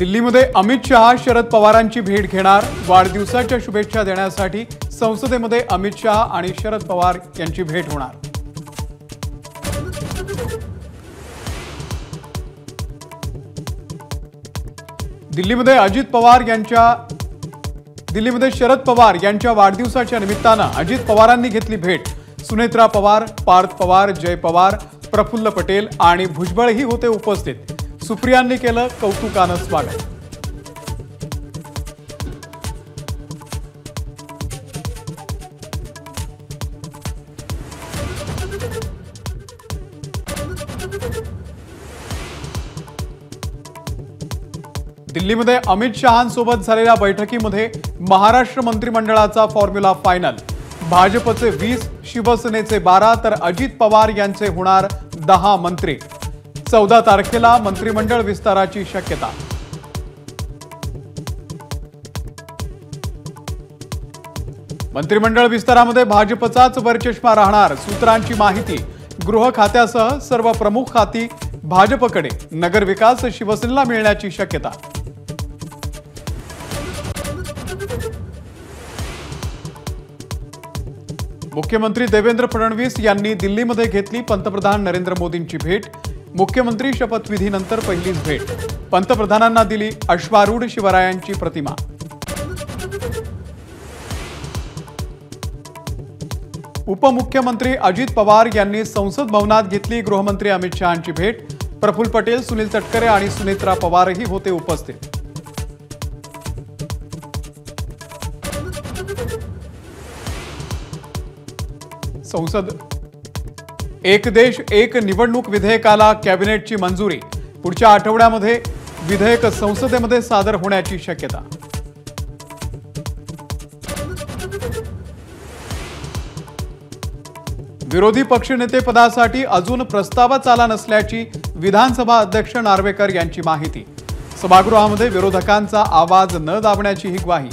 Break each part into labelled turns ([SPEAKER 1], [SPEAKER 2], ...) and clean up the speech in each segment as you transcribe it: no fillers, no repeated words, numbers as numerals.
[SPEAKER 1] दिल्लीमध्ये अमित शहा शरद पवारांची भेट घेणार। वाढदिवसाच्या शुभेच्छा देण्यासाठी संसदेमध्ये अमित शहा आणि शरद पवार यांची भेट होणार। दिल्लीमध्ये शरद पवार यांच्या वाढदिवसाच्या निमित्तानं अजित पवारांनी घेतली भेट। सुनेत्रा पवार, पार्थ पवार, जय पवार, प्रफुल्ल पटेल आणि भुजबळही होते उपस्थित। सुप्रियांनी केलं कौतुकानं स्वागत। दिल्लीमध्ये अमित शहांसोबत झालेल्या बैठकीमध्ये महाराष्ट्र मंत्रिमंडळाचा फॉर्म्युला फायनल। भाजपचे 20, शिवसेनेचे 12 तर अजित पवार यांचे होणार 10 मंत्री। 14 तारखेला मंत्रिमंडळ विस्ताराची शक्यता। मंत्रिमंडळ विस्तारामध्ये भाजपचाच वरचष्मा राहणार। सूत्रांची माहिती, गृह खात्यासह सर्व प्रमुख खाती भाजपकडे, नगर विकास शिवसेनेला मिळण्याची शक्यता। मुख्यमंत्री देवेंद्र फडणवीस यांनी दिल्लीमध्ये घेतली पंतप्रधान नरेंद्र मोदींची भेट। मुख्यमंत्री शपथविधीनंतर पहिलीच भेट। पंतप्रधानांना दिली अश्वारूढ शिवरायांची प्रतिमा। उपमुख्यमंत्री अजित पवार यांनी संसद भवनात घेतली गृहमंत्री अमित शहांची भेट। प्रफुल्ल पटेल, सुनील तटकरे आणि सुनेत्रा पवारही होते उपस्थित। संसद एक देश एक निवडणूक विधेयकाला कॅबिनेटची मंजुरी। पुढच्या आठवड्यामध्ये विधेयक संसदेमध्ये सादर होण्याची शक्यता। विरोधी पक्षनेते पदासाठी अजून प्रस्तावच आला नसल्याची विधानसभा अध्यक्ष नार्वेकर यांची माहिती। सभागृहामध्ये विरोधकांचा आवाज न दाबण्याची ही ग्वाही।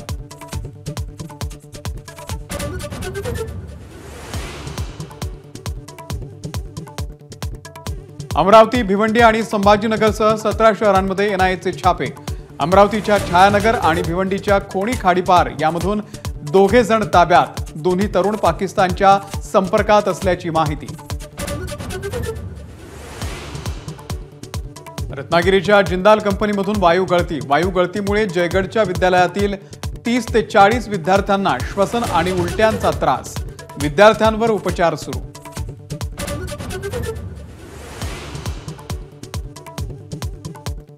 [SPEAKER 1] अमरावती, भिवंडी आणि संभाजीनगरसह 17 शहरांमध्ये एनआयएचे छापे। अमरावतीच्या छायानगर आणि भिवंडीच्या खोणी खाडीपार यामधून 2 जण ताब्यात। दोन्ही तरुण पाकिस्तानच्या संपर्कात असल्याची माहिती। रत्नागिरीच्या जिंदाल कंपनीमधून वायू गळतीमुळे जयगडच्या विद्यालयातील 30 ते 40 विद्यार्थ्यांना श्वसन आणि उलट्यांचा त्रास। विद्यार्थ्यांवर उपचार सुरू।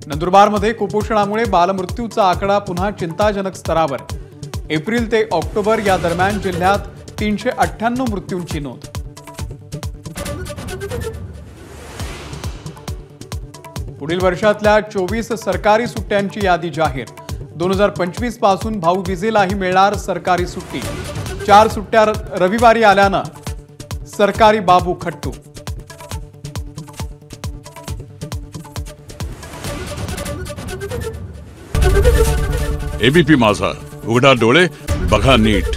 [SPEAKER 1] नंदुरबारमध्ये कुपोषणामुळे बालमृत्यूचा आकडा पुन्हा चिंताजनक स्तरावर। एप्रिल ते ऑक्टोबर या दरम्यान जिल्ह्यात 398 मृत्यूंची नोंद। पुढील वर्षातल्या 24 सरकारी सुट्ट्यांची यादी जाहीर। 2025 पासून भाऊबीजेलाही मिळणार सरकारी सुट्टी। 4 सुट्ट्या रविवारी आल्यानं सरकारी बाबू खट्टू।
[SPEAKER 2] एबीपी माझा, उघडा डोळे बघा नीट।